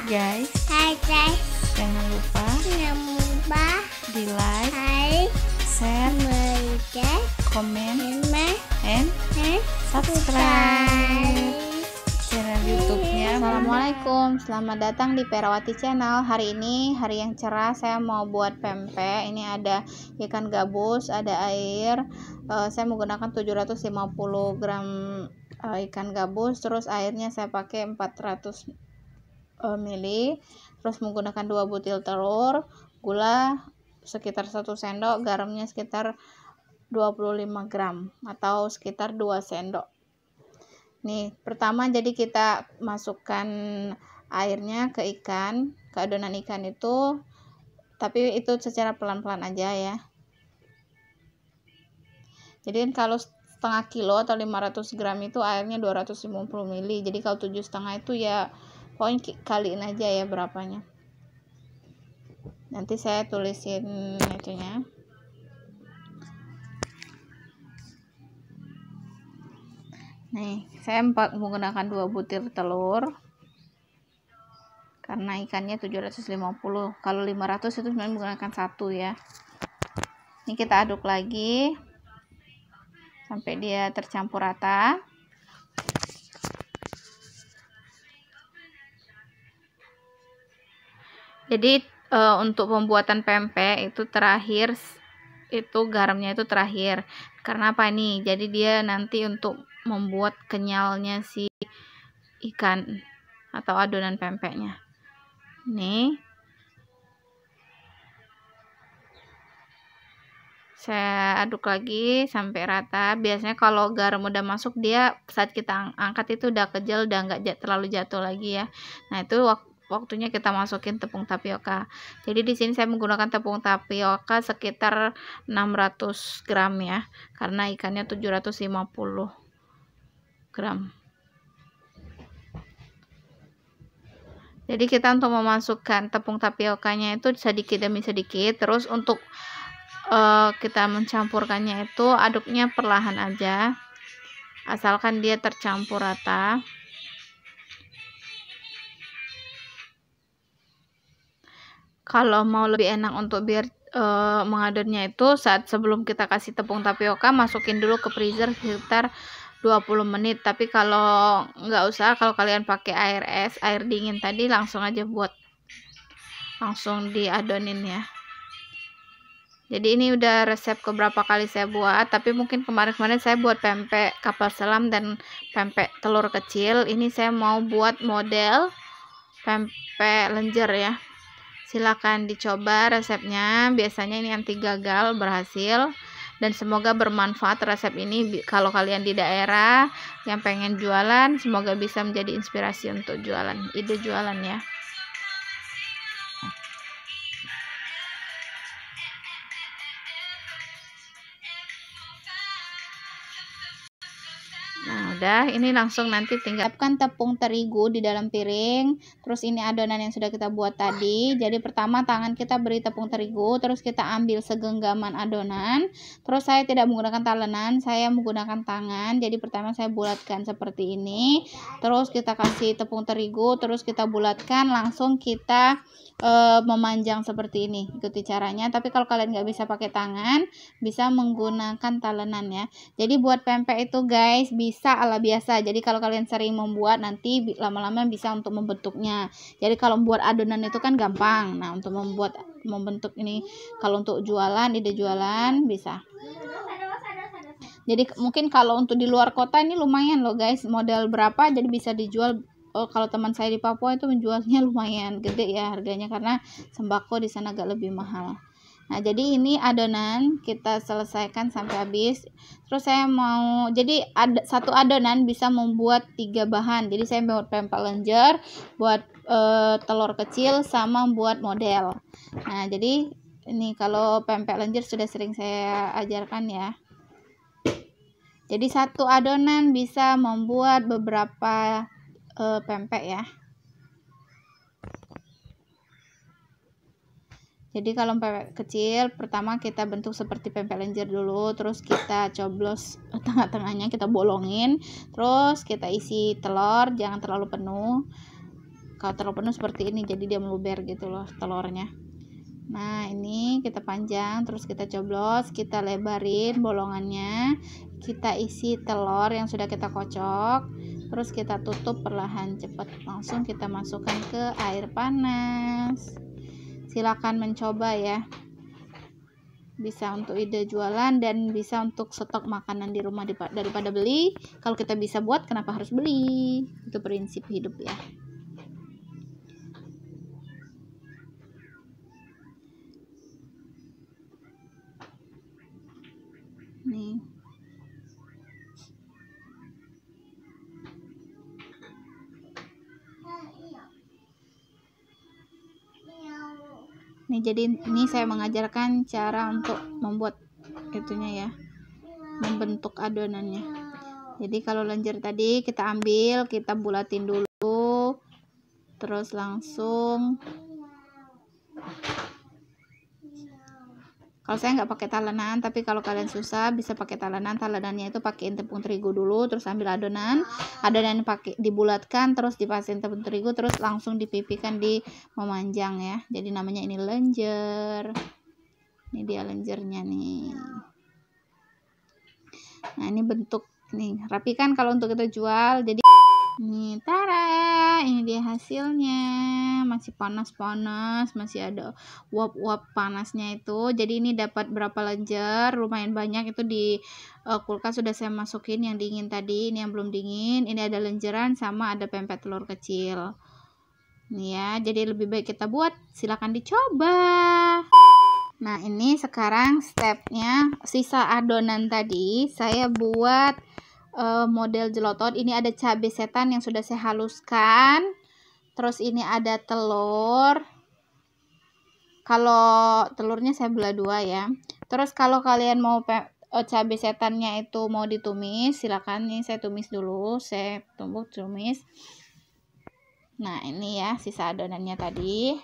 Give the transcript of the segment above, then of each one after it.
guys. Hai guys. Jangan lupa di like, share, komen, and subscribe channel YouTube-nya. Assalamualaikum, selamat datang di Perawati Channel. Hari ini hari yang cerah, saya mau buat pempek. Ini ada ikan gabus, ada air. Saya menggunakan 750 gram ikan gabus, terus airnya saya pakai 400 ml, terus menggunakan 2 butir telur, gula sekitar 1 sendok, garamnya sekitar 25 gram atau sekitar 2 sendok. Nih, pertama jadi kita masukkan airnya ke ikan, ke adonan ikan itu, tapi itu secara pelan-pelan aja ya. Jadi kalau setengah kilo atau 500 gram itu airnya 250 ml. Jadi kalau 7,5 itu ya pokoknya kaliin aja ya berapanya. Nanti saya tulisin itunya. Nih, saya menggunakan 2 butir telur. Karena ikannya 750. Kalau 500 itu sebenarnya menggunakan 1 ya. Ini kita aduk lagi sampai dia tercampur rata. Jadi untuk pembuatan pempek itu terakhir, itu garamnya itu terakhir. Karena apa nih? Jadi dia nanti untuk membuat kenyalnya si ikan atau adonan pempeknya. Nih, saya aduk lagi sampai rata. Biasanya kalau garam udah masuk, dia saat kita angkat itu udah kejel, udah nggak terlalu jatuh lagi ya. Nah, itu waktunya kita masukin tepung tapioka. Jadi di sini saya menggunakan tepung tapioka sekitar 600 gram ya, karena ikannya 750 gram. Jadi kita untuk memasukkan tepung tapiokanya itu sedikit demi sedikit. Terus untuk kita mencampurkannya itu aduknya perlahan aja, asalkan dia tercampur rata. Kalau mau lebih enak untuk biar mengadonnya itu, saat sebelum kita kasih tepung tapioka, masukin dulu ke freezer sekitar 20 menit. Tapi kalau nggak usah, kalau kalian pakai air es, air dingin tadi, langsung aja langsung diadonin ya. Jadi ini udah resep keberapa kali saya buat, tapi mungkin kemarin-kemarin saya buat pempek kapal selam dan pempek telur kecil. Ini saya mau buat model pempek lenjer ya. Silakan dicoba resepnya, biasanya ini anti gagal berhasil, dan semoga bermanfaat resep ini. Kalau kalian di daerah yang pengen jualan, semoga bisa menjadi inspirasi untuk jualan, ide jualan ya. Nah, udah, ini langsung nanti tinggal siapkan tepung terigu di dalam piring. Terus ini adonan yang sudah kita buat tadi. Jadi pertama tangan kita beri tepung terigu, terus kita ambil segenggaman adonan. Terus saya tidak menggunakan talenan, saya menggunakan tangan. Jadi pertama saya bulatkan seperti ini. Terus kita kasih tepung terigu, terus kita bulatkan, langsung kita memanjang seperti ini. Ikuti caranya. Tapi kalau kalian nggak bisa pakai tangan, bisa menggunakan talenan ya. Jadi buat pempek itu guys, bisa ala biasa. Jadi kalau kalian sering membuat, nanti lama-lama bisa untuk membentuknya. Jadi kalau membuat adonan itu kan gampang. Nah, untuk membentuk ini, kalau untuk jualan, ide jualan bisa. Jadi mungkin kalau untuk di luar kota ini lumayan loh guys, modal berapa jadi bisa dijual. Kalau teman saya di Papua itu menjualnya lumayan gede ya harganya, karena sembako di sana agak lebih mahal. Nah, jadi ini adonan kita selesaikan sampai habis. Terus saya mau, jadi satu adonan bisa membuat 3 bahan. Jadi saya buat pempek lenjer, buat telur kecil, sama buat model. Nah, jadi ini kalau pempek lenjer sudah sering saya ajarkan ya. Jadi satu adonan bisa membuat beberapa pempek ya. Jadi kalau pempek kecil, pertama kita bentuk seperti pempek lenjer dulu, terus kita coblos tengah-tengahnya, kita bolongin, terus kita isi telur, jangan terlalu penuh. Kalau terlalu penuh seperti ini, jadi dia meluber gitu loh telurnya. Nah, ini kita panjang, terus kita coblos, kita lebarin bolongannya, kita isi telur yang sudah kita kocok, terus kita tutup perlahan, cepat. Langsung kita masukkan ke air panas. Silakan mencoba ya. Bisa untuk ide jualan dan bisa untuk stok makanan di rumah daripada beli. Kalau kita bisa buat, kenapa harus beli? Itu prinsip hidup ya. Nih. Nih, jadi ini saya mengajarkan cara untuk membuat itunya ya, membentuk adonannya. Jadi kalau lenjer tadi kita ambil, kita bulatin dulu, terus langsung. Kalau saya nggak pakai talenan, tapi kalau kalian susah bisa pakai talenan. Talenannya itu pakein tepung terigu dulu, terus ambil adonan pakai dibulatkan, terus dipasin tepung terigu, terus langsung dipipikan di memanjang ya. Jadi namanya ini lenjer. Ini dia lenjernya nih. Nah, ini bentuk nih, rapikan kalau untuk kita jual. Jadi nih, tara, ini dia hasilnya. Masih panas-panas, masih ada uap-uap panasnya itu. Jadi ini dapat berapa lenjer, lumayan banyak. Itu di kulkas sudah saya masukin yang dingin tadi. Ini yang belum dingin. Ini ada lenjeran sama ada pempek telur kecil. Nih ya, jadi lebih baik kita buat. Silahkan dicoba. Nah, ini sekarang stepnya, sisa adonan tadi saya buat model jelotot. Ini ada cabai setan yang sudah saya haluskan, terus ini ada telur. Kalau telurnya saya belah dua ya. Terus kalau kalian mau cabai setannya itu mau ditumis, silakan. Nih saya tumis dulu, saya tumis. Nah, ini ya sisa adonannya tadi.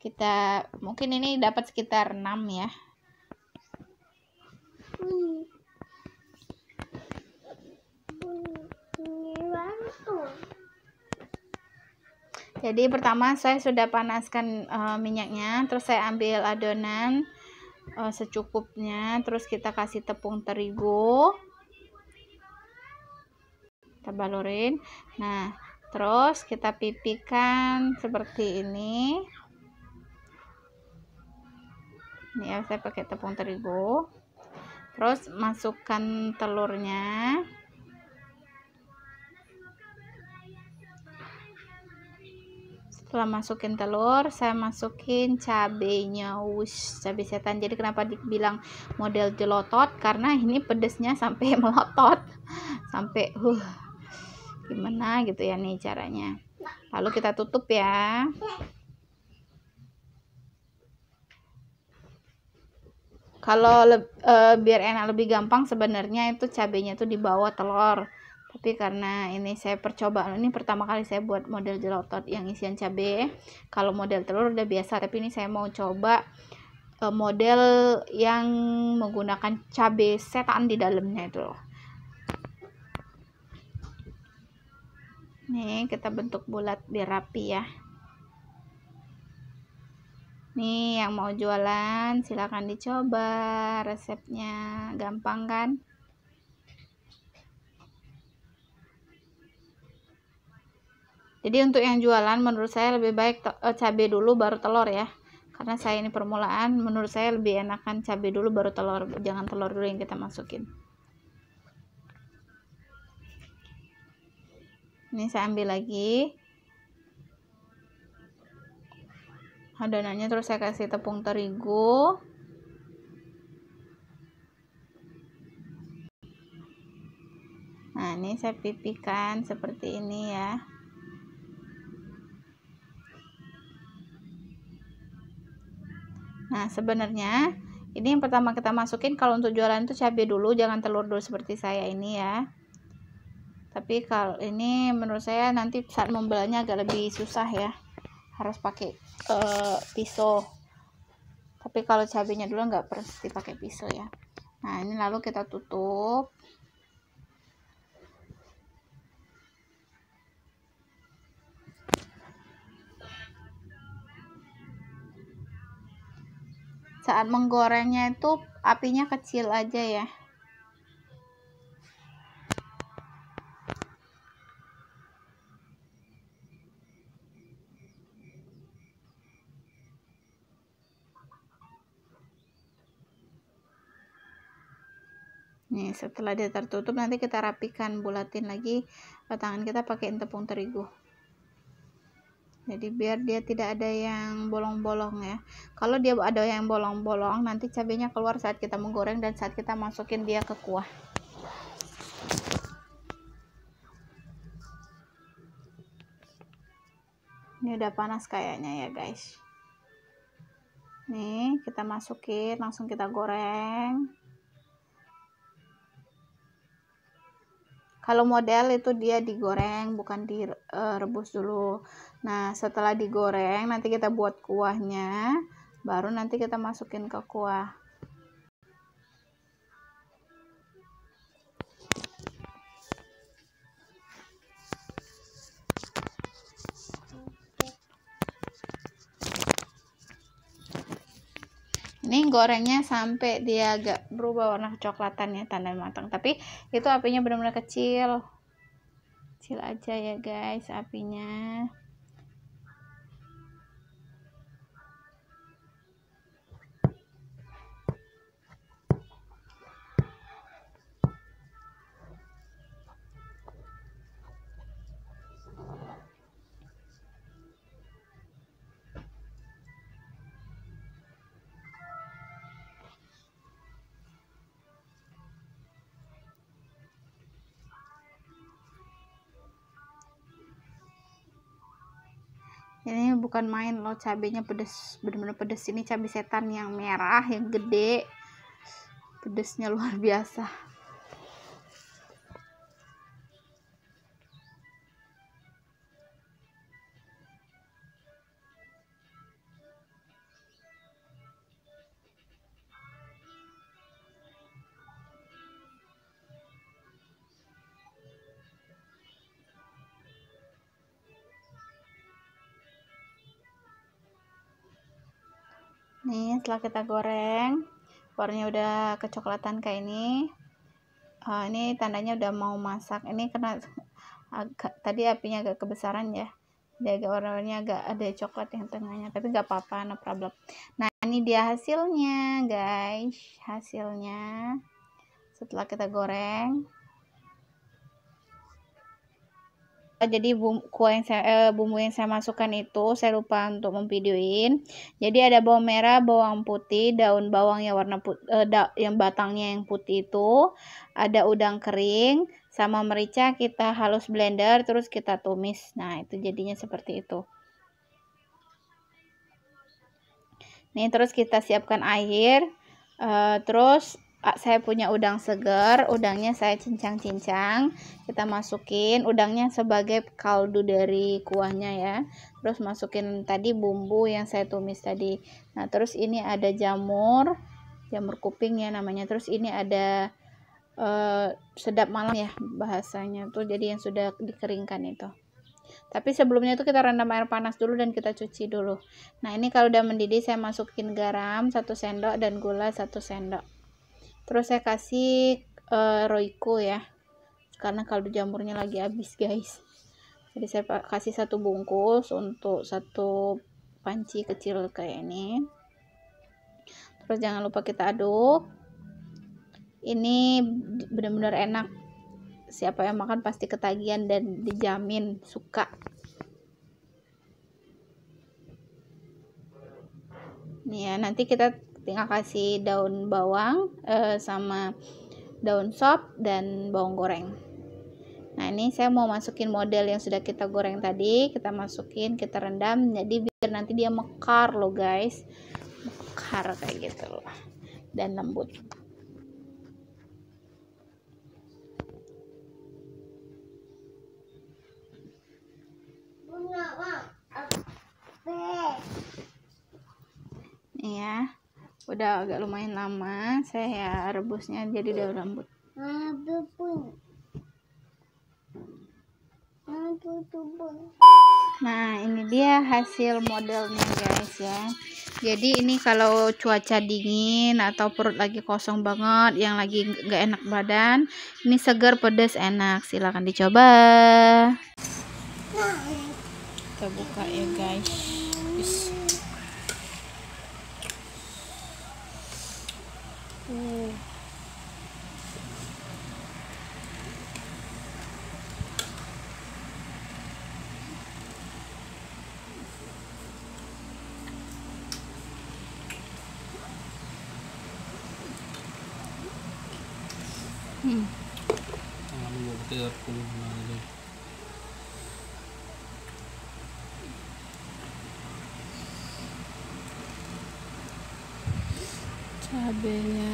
Kita mungkin ini dapat sekitar 6 ya. Jadi pertama saya sudah panaskan minyaknya, terus saya ambil adonan secukupnya, terus kita kasih tepung terigu, kita balurin. Nah, terus kita pipihkan seperti ini. Ini ya, saya pakai tepung terigu, terus masukkan telurnya. Setelah masukin telur, saya masukin cabenya, cabai setan. Jadi kenapa dibilang model jelotot, karena ini pedesnya sampai melotot, sampai gimana gitu ya nih caranya. Lalu kita tutup ya. Kalau biar enak lebih gampang, sebenarnya itu cabenya itu di bawah telur. Tapi karena ini saya percobaan, ini pertama kali saya buat model jelotot yang isian cabai. Kalau model telur udah biasa, tapi ini saya mau coba model yang menggunakan cabai setan di dalamnya itu loh. Nih kita bentuk bulat biar rapi ya. Nih yang mau jualan silahkan dicoba, resepnya gampang kan? Jadi untuk yang jualan menurut saya lebih baik cabai dulu baru telur ya. Karena saya ini permulaan, menurut saya lebih enakan cabai dulu baru telur, jangan telur dulu yang kita masukin. Ini saya ambil lagi adonannya, terus saya kasih tepung terigu. Nah, ini saya pipihkan seperti ini ya. Nah, sebenarnya ini yang pertama kita masukin kalau untuk jualan itu cabai dulu, jangan telur dulu seperti saya ini ya. Tapi kalau ini menurut saya nanti saat membelahnya agak lebih susah ya, harus pakai pisau. Tapi kalau cabainya dulu nggak perlu dipakai pisau ya. Nah, ini lalu kita tutup. saat menggorengnya itu apinya kecil aja ya. Nih, setelah dia tertutup nanti kita rapikan, bulatin lagi tangan kita pakai tepung terigu. Jadi biar dia tidak ada yang bolong-bolong ya. Kalau dia ada yang bolong-bolong, nanti cabenya keluar saat kita menggoreng dan saat kita masukin dia ke kuah. Ini udah panas kayaknya ya guys. Nih kita masukin, langsung kita goreng. Kalau model itu dia digoreng, bukan direbus dulu. Nah, setelah digoreng nanti kita buat kuahnya, baru nanti kita masukin ke kuah. Ini gorengnya sampai dia agak berubah warna kecoklatan ya, tanda matang. Tapi itu apinya benar-benar kecil. Kecil aja ya guys apinya. Ini bukan main loh, cabenya pedes, bener-bener pedes. Ini cabai setan yang merah yang gede, pedesnya luar biasa. Nih setelah kita goreng, warnanya udah kecoklatan kayak ini. Ini tandanya udah mau masak. Ini kena tadi apinya agak kebesaran ya, dia agak warnanya agak ada coklat yang tengahnya, tapi nggak apa-apa, no problem. Nah ini dia hasilnya guys, hasilnya setelah kita goreng. Jadi bumbu yang saya masukkan itu saya lupa untuk memvideoin. Jadi ada bawang merah, bawang putih, daun bawang yang warna yang batangnya yang putih itu, ada udang kering sama merica, kita halus blender terus kita tumis. Nah itu jadinya seperti itu. Nih terus kita siapkan air, terus saya punya udang segar, udangnya saya cincang-cincang, kita masukin udangnya sebagai kaldu dari kuahnya ya. Terus masukin tadi bumbu yang saya tumis tadi. Nah terus ini ada jamur kuping ya namanya. Terus ini ada sedap malam ya bahasanya tuh, jadi yang sudah dikeringkan itu. Tapi sebelumnya itu kita rendam air panas dulu dan kita cuci dulu. Nah ini kalau udah mendidih saya masukin garam 1 sendok dan gula 1 sendok. Terus saya kasih Royco ya, karena kaldu jamurnya lagi habis guys. Jadi saya kasih 1 bungkus untuk 1 panci kecil kayak ini. Terus jangan lupa kita aduk. Ini benar-benar enak. Siapa yang makan pasti ketagihan dan dijamin suka. Nih ya, nanti kita tinggal kasih daun bawang sama daun sop dan bawang goreng. Nah ini saya mau masukin model yang sudah kita goreng tadi, kita masukin, kita rendam, jadi biar nanti dia mekar loh guys, mekar kayak gitu loh dan lembut. Nih ya, udah agak lumayan lama saya rebusnya, jadi udah lembut. Nah, ini dia hasil modelnya guys ya. Jadi ini kalau cuaca dingin atau perut lagi kosong banget, yang lagi nggak enak badan, ini segar pedas enak, silahkan dicoba. Kita buka ya guys. Cabenya